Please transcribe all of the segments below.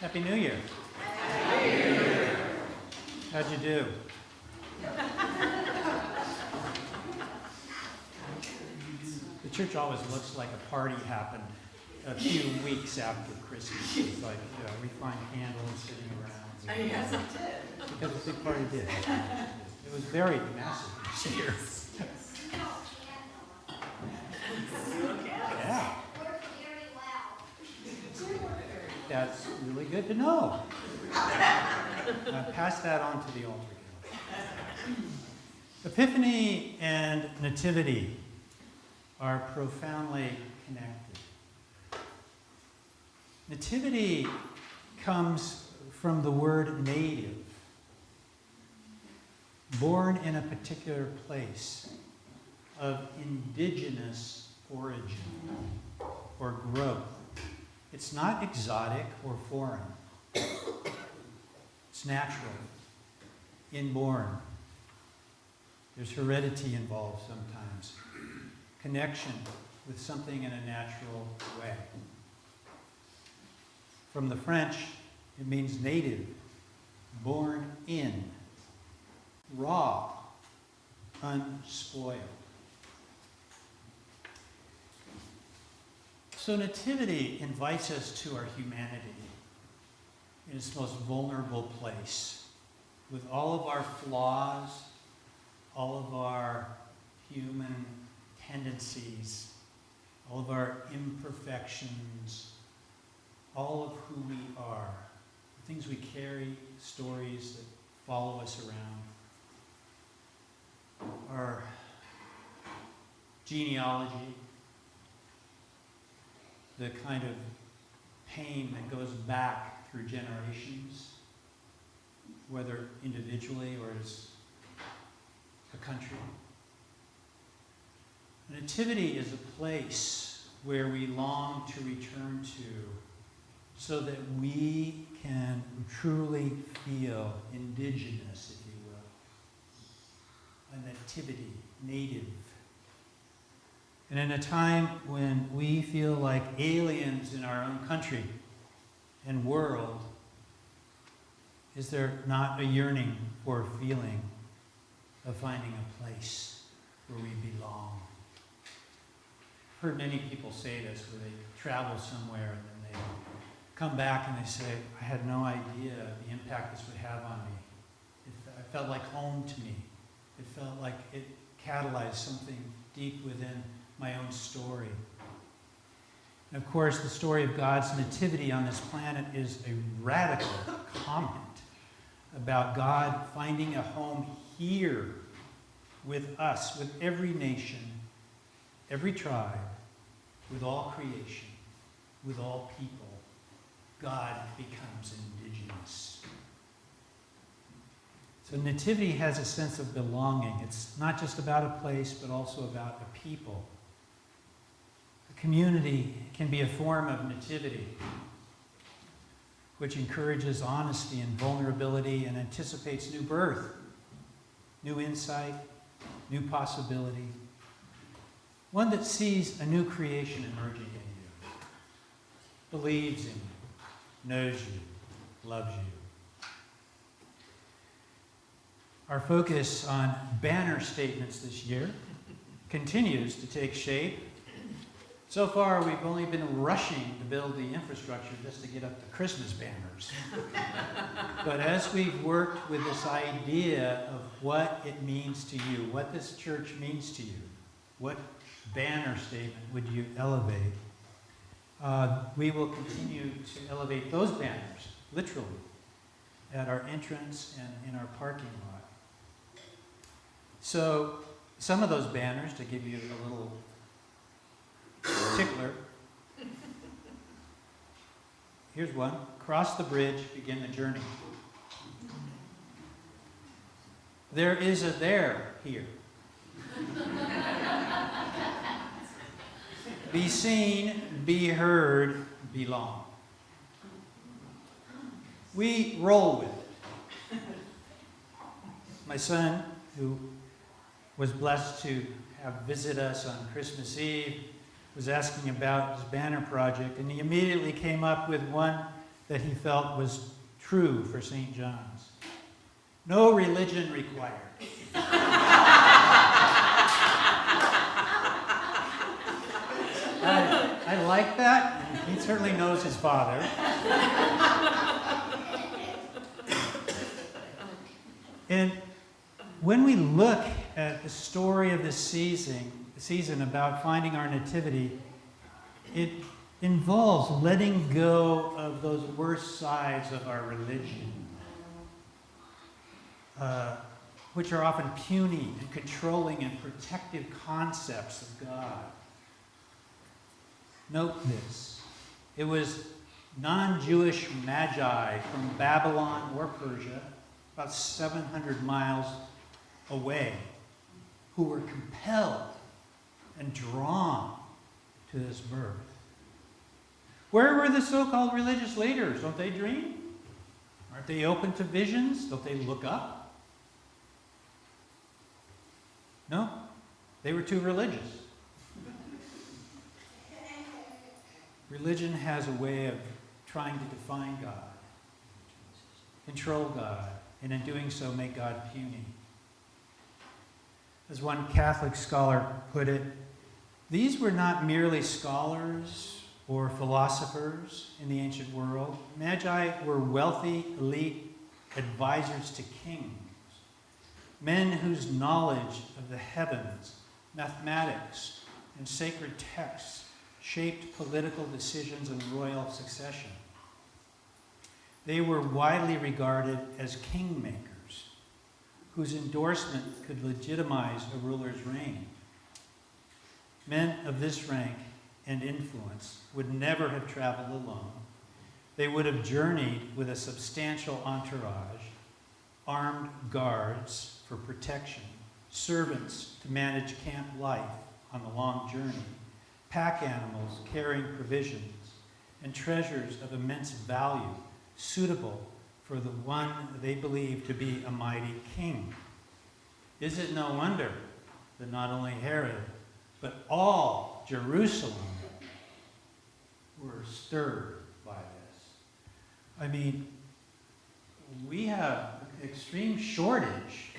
Happy New Year. How'd you do? The church always looks like a party happened a few weeks after Christmas. It's like, we find candles sitting around. Yes, it did. Because a big party did. It was very massive this year. Yeah. That's really good to know. Pass that on to the altar. Epiphany and Nativity are profoundly connected. Nativity comes from the word native, born in a particular place of indigenous origin or growth. It's not exotic or foreign. It's natural, inborn. There's heredity involved sometimes. Connection with something in a natural way. From the French, it means native, born in, raw, unspoiled. So Nativity invites us to our humanity in its most vulnerable place, with all of our flaws, all of our human tendencies, all of our imperfections, all of who we are, the things we carry, stories that follow us around, our genealogy, the kind of pain that goes back through generations, whether individually or as a country. Nativity is a place where we long to return to so that we can truly feel indigenous, if you will. A nativity, native. And in a time when we feel like aliens in our own country and world, is there not a yearning or a feeling of finding a place where we belong? I've heard many people say this, where they travel somewhere and then they come back and they say, I had no idea the impact this would have on me. It felt like home to me. It felt like it catalyzed something deep within my own story. And of course, the story of God's nativity on this planet is a radical comment about God finding a home here with us, with every nation, every tribe, with all creation, with all people. God becomes indigenous. So nativity has a sense of belonging. It's not just about a place, but also about a people. A community can be a form of nativity, which encourages honesty and vulnerability and anticipates new birth, new insight, new possibility. One that sees a new creation emerging in you, believes in you, knows you, loves you. Our focus on banner statements this year continues to take shape. So far, we've only been rushing to build the infrastructure just to get up the Christmas banners. But as we've worked with this idea of what it means to you, what this church means to you, what banner statement would you elevate? We will continue to elevate those banners, literally, at our entrance and in our parking lot. So some of those banners, to give you a little tickler. Here's one. Cross the bridge, begin the journey. There is a there here. Be seen, be heard, belong. We roll with it. My son, who was blessed to have visit us on Christmas Eve, was asking about his banner project, and he immediately came up with one that he felt was true for St. John's. No religion required. I like that. He certainly knows his father. And when we look at the story of this season about finding our nativity, it involves letting go of those worst sides of our religion, which are often puny and controlling and protective concepts of God. Note this. It was non-Jewish magi from Babylon or Persia, about 700 miles away, who were compelled and drawn to this birth. Where were the so-called religious leaders? Don't they dream? Aren't they open to visions? Don't they look up? No, they were too religious. Religion has a way of trying to define God, control God, and in doing so make God puny. As one Catholic scholar put it, these were not merely scholars or philosophers in the ancient world. Magi were wealthy, elite advisors to kings, men whose knowledge of the heavens, mathematics, and sacred texts shaped political decisions and royal succession. They were widely regarded as kingmakers, whose endorsement could legitimize a ruler's reign. Men of this rank and influence would never have traveled alone. They would have journeyed with a substantial entourage, armed guards for protection, servants to manage camp life on the long journey, pack animals carrying provisions, and treasures of immense value suitable for the one they believed to be a mighty king. Is it no wonder that not only Herod, but all Jerusalem were stirred by this? I mean, we have an extreme shortage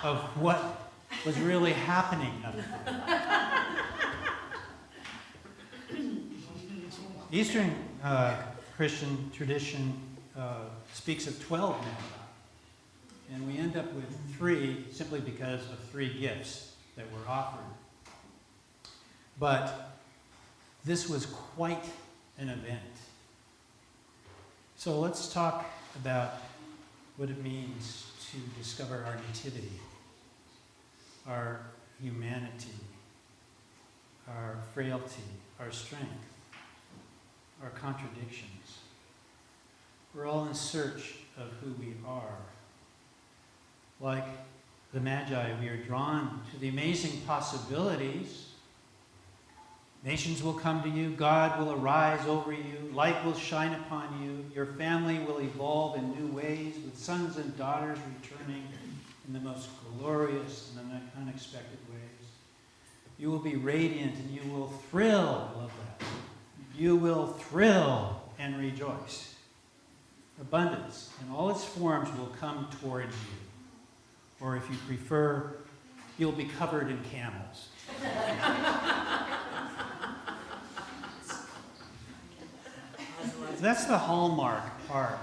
of what was really happening up there. Eastern Christian tradition speaks of 12 magi, and we end up with 3 simply because of 3 gifts that were offered. But this was quite an event. So let's talk about what it means to discover our nativity, our humanity, our frailty, our strength, our contradictions. We're all in search of who we are. Like the Magi, we are drawn to the amazing possibilities. Nations will come to you, God will arise over you, light will shine upon you, your family will evolve in new ways, with sons and daughters returning in the most glorious and unexpected ways. You will be radiant and you will thrill. I love that. You will thrill and rejoice. Abundance in all its forms will come towards you. Or if you prefer, you'll be covered in camels. That's the hallmark part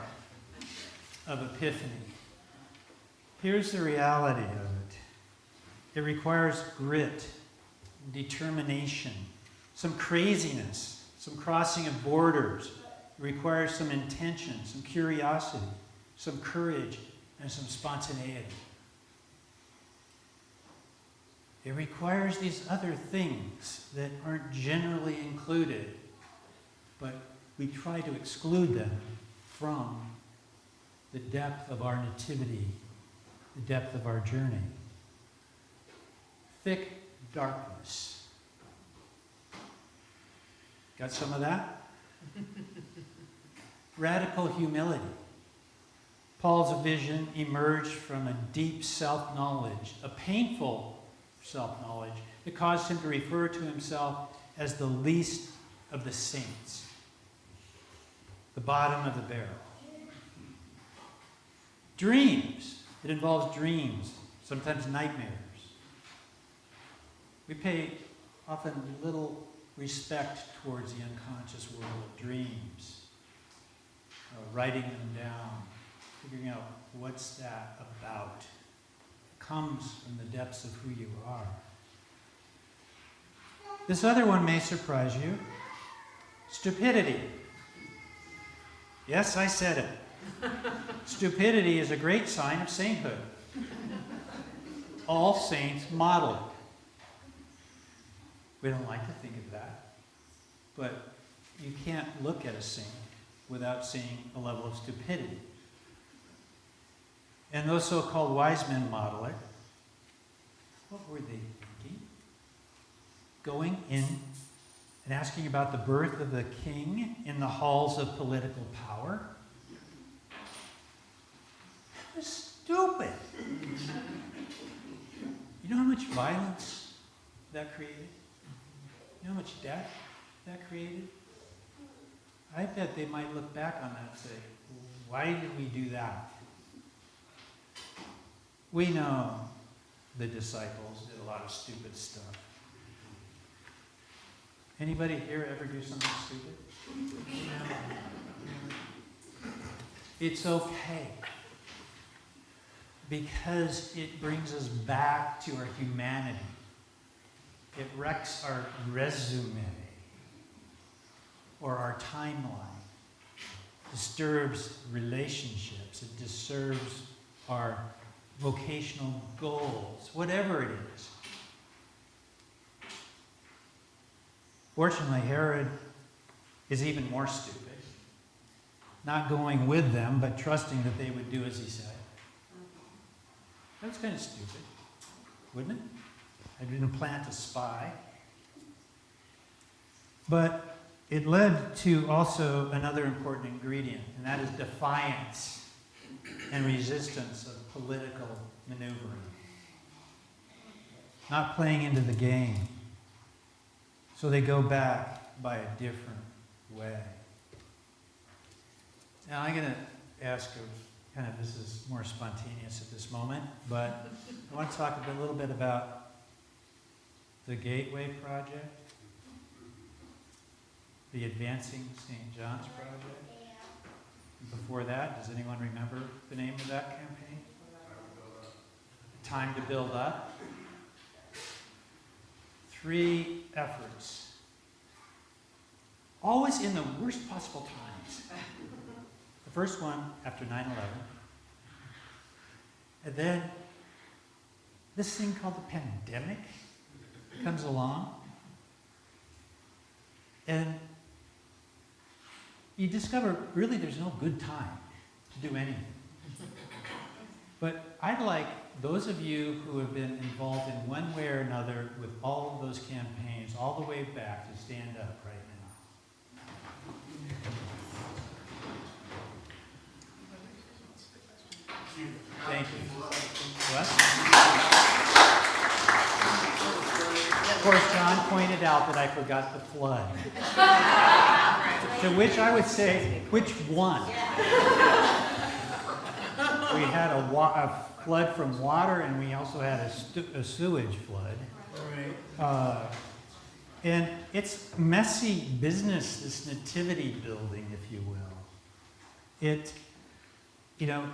of Epiphany. Here's the reality of it. It requires grit, determination, some craziness, some crossing of borders. It requires some intention, some curiosity, some courage, and some spontaneity. It requires these other things that aren't generally included, but we try to exclude them from the depth of our nativity, the depth of our journey. Thick darkness. Got some of that? Radical humility. Paul's vision emerged from a deep self-knowledge, a painful self-knowledge that caused him to refer to himself as the least of the saints. the bottom of the barrel. Dreams. It involves dreams, sometimes nightmares. We pay often little respect towards the unconscious world of dreams, writing them down, figuring out what's that about. It comes from the depths of who you are. This other one may surprise you. Stupidity. Yes, I said it. Stupidity is a great sign of sainthood. All saints model it. We don't like to think of that, but you can't look at a saint without seeing a level of stupidity. And those so-called wise men model it. What were they thinking? Going in and asking about the birth of the king in the halls of political power? That was stupid. You know how much violence that created? You know how much death that created? I bet they might look back on that and say, why did we do that? We know the disciples did a lot of stupid stuff. Anybody here ever do something stupid? It's okay. Because it brings us back to our humanity. It wrecks our resume or our timeline. Disturbs relationships. It disturbs our vocational goals, whatever it is. Fortunately, Herod is even more stupid. Not going with them, but trusting that they would do as he said. That's kind of stupid, wouldn't it? I didn't plant a spy. But it led to also another important ingredient, and that is defiance and resistance of political maneuvering. Not playing into the game. So they go back by a different way. Now I'm going to ask this is more spontaneous at this moment, but I want to talk a little bit about the Gateway Project, the Advancing St. John's Project. Before that, does anyone remember the name of that campaign? Time to Build Up. 3 efforts. Always in the worst possible times. The first one after 9/11. And then this thing called the pandemic comes along. And you discover really there's no good time to do anything. But I'd like those of you who have been involved in one way or another with all of those campaigns all the way back to stand up right now. Thank you. What? Of course, John pointed out that I forgot the flood. To which I would say, which one? We had a flood from water, and we also had a sewage flood. And it's messy business, this nativity building, if you will.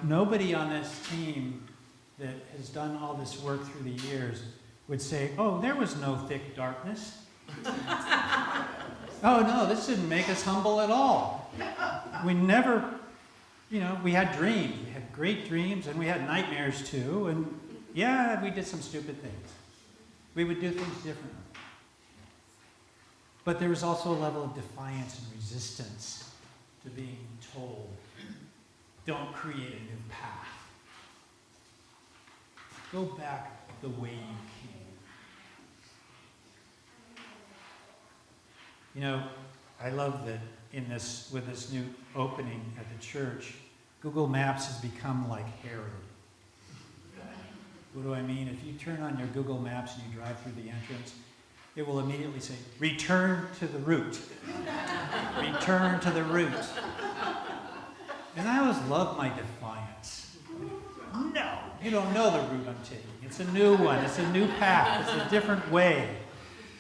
Nobody on this team that has done all this work through the years would say, oh, there was no thick darkness. Oh, no, this didn't make us humble at all. We never, we had dreams. We had great dreams, and we had nightmares too. And yeah, we did some stupid things. We would do things differently. But there was also a level of defiance and resistance to being told, don't create a new path. Go back the way you came. I love that with this new opening at the church, Google Maps has become like Herod. What do I mean? If you turn on your Google Maps and you drive through the entrance, it will immediately say, return to the route. Return to the route. And I always love my defiance. No, you don't know the route I'm taking. It's a new one. It's a new path. It's a different way.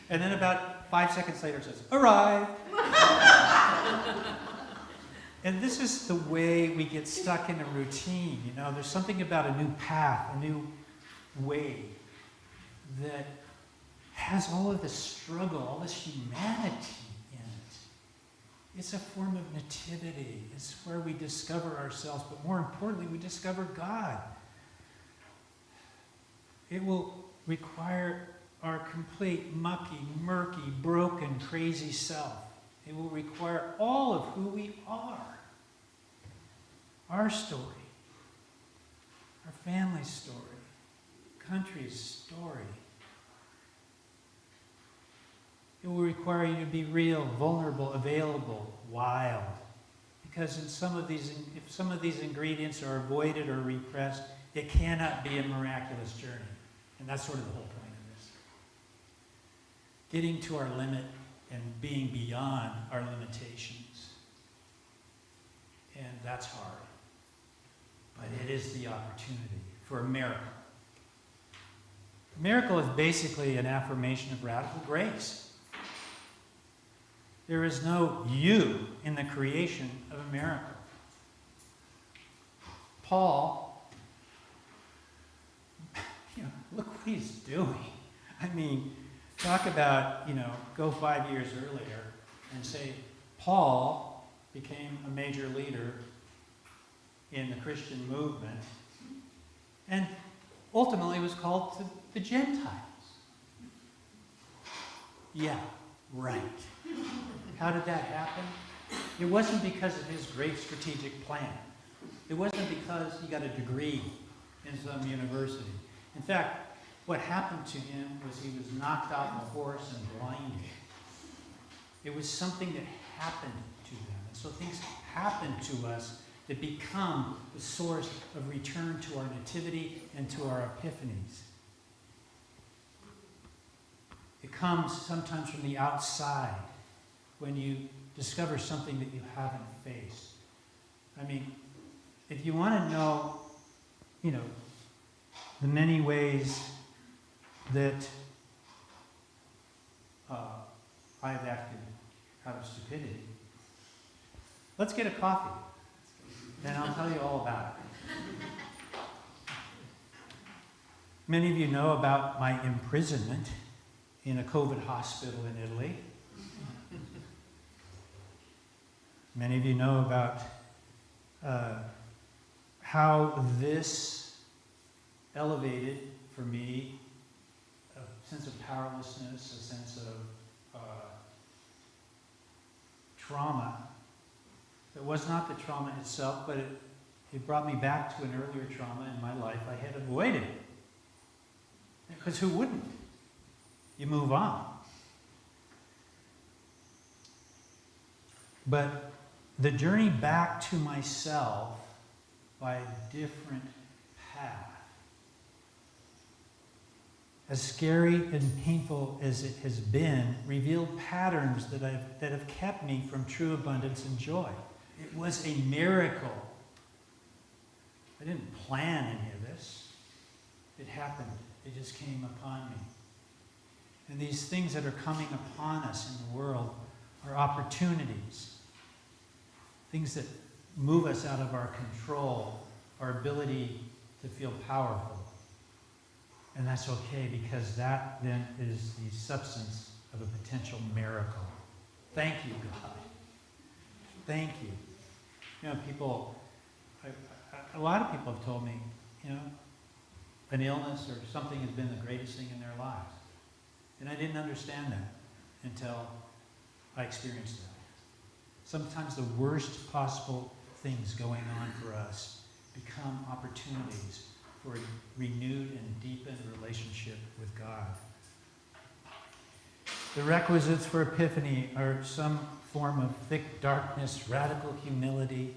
And then about 5 seconds later it says, arrive. And this is the way we get stuck in a routine. You know, there's something about a new path, a new way that has all of this struggle, all this humanity in it. It's a form of nativity. It's where we discover ourselves, but more importantly, we discover God. It will require our complete, mucky, murky, broken, crazy self. It will require all of who we are. Our story, our family's story, country's story. It will require you to be real, vulnerable, available, wild. Because if some of these ingredients are avoided or repressed, it cannot be a miraculous journey. And that's sort of the whole point of this. Getting to our limit and being beyond our limitations. And that's hard. But it is the opportunity for a miracle. A miracle is basically an affirmation of radical grace. There is no you in the creation of a miracle. Paul, look what he's doing. I mean, talk about, go 5 years earlier and say, Paul became a major leader in the Christian movement and ultimately was called to the Gentiles. Yeah, right. How did that happen? It wasn't because of his great strategic plan. It wasn't because he got a degree in some university. In fact, what happened to him was he was knocked off a horse and blinded. It was something that happened to them. And so things happen to us that become the source of return to our nativity and to our epiphanies. It comes sometimes from the outside when you discover something that you haven't faced. I mean, if you want to know, the many ways that I've acted out of stupidity, let's get a coffee, and I'll tell you all about it. Many of you know about my imprisonment in a COVID hospital in Italy. Many of you know about how this elevated for me a sense of powerlessness, a sense of trauma that was not the trauma itself, but it brought me back to an earlier trauma in my life I had avoided. Because who wouldn't? You move on. But the journey back to myself by a different path, as scary and painful as it has been, revealed patterns that have kept me from true abundance and joy. It was a miracle. I didn't plan any of this. It happened. It just came upon me. And these things that are coming upon us in the world are opportunities. Things that move us out of our control, our ability to feel powerful. And that's okay, because that then is the substance of a potential miracle. Thank you, God. Thank you. A lot of people have told me, an illness or something has been the greatest thing in their lives. And I didn't understand that until I experienced that. Sometimes the worst possible things going on for us become opportunities for a renewed and deepened relationship with God. The requisites for epiphany are some form of thick darkness, radical humility,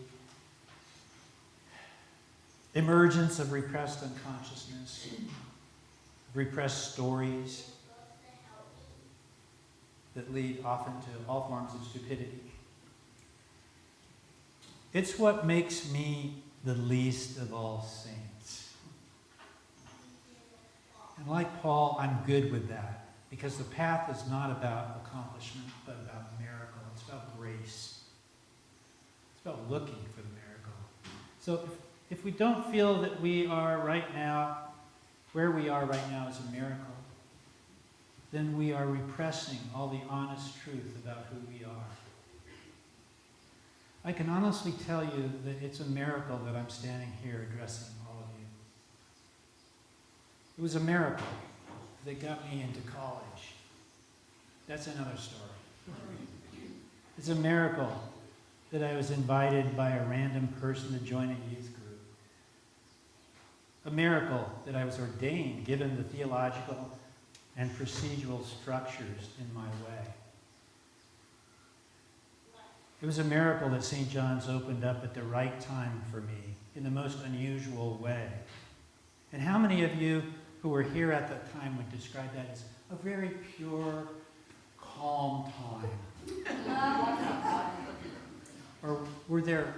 emergence of repressed unconsciousness, repressed stories that lead often to all forms of stupidity. It's what makes me the least of all saints. And like Paul, I'm good with that, because the path is not about accomplishment, but about miracle. It's about grace. It's about looking for the miracle. So if we don't feel that we are right now, where we are right now is a miracle, then we are repressing all the honest truth about who we are. I can honestly tell you that it's a miracle that I'm standing here addressing all of you. It was a miracle that got me into college. That's another story. It's a miracle that I was invited by a random person to join a youth group. A miracle that I was ordained, given the theological and procedural structures in my way. It was a miracle that St. John's opened up at the right time for me, in the most unusual way. And how many of you who were here at that time would describe that as a very pure, calm time? Or were there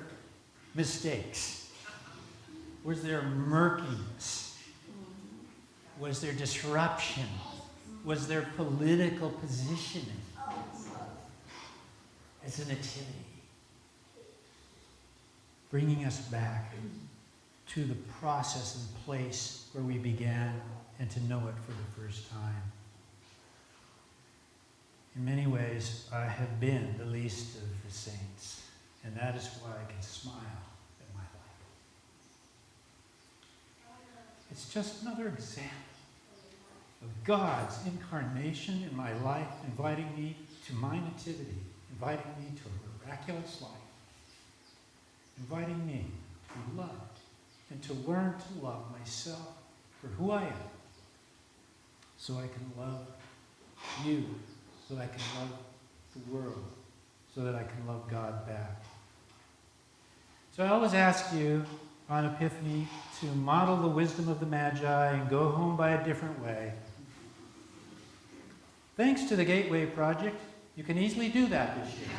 mistakes? Was there murkiness? Was there disruption? Was there political positioning? It's a nativity, bringing us back to the process and place where we began and to know it for the first time. In many ways, I have been the least of the saints, and that is why I can smile at my life. It's just another example of God's incarnation in my life, inviting me to my nativity, inviting me to a miraculous life, inviting me to be loved and to learn to love myself for who I am, so I can love you, so that I can love the world, so that I can love God back. So I always ask you on Epiphany to model the wisdom of the Magi and go home by a different way. Thanks to the Gateway Project, you can easily do that this year.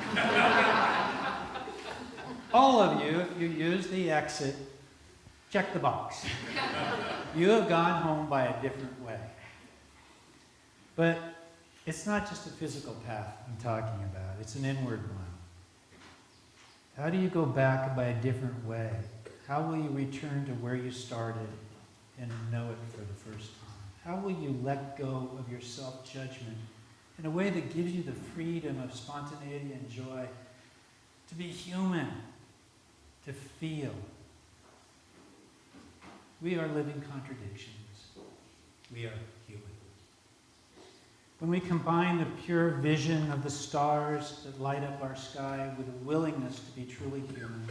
All of you, if you use the exit, check the box. You have gone home by a different way. But it's not just a physical path I'm talking about. It's an inward one. How do you go back by a different way? How will you return to where you started and know it for the first time? How will you let go of your self-judgment in a way that gives you the freedom of spontaneity and joy to be human, to feel? We are living contradictions. We are human. When we combine the pure vision of the stars that light up our sky with a willingness to be truly human,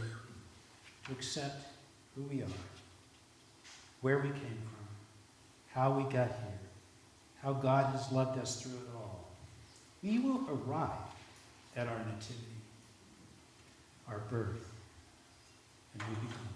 to accept who we are, where we came from, how we got here, how God has loved us through it all, we will arrive at our nativity, our birth, and we become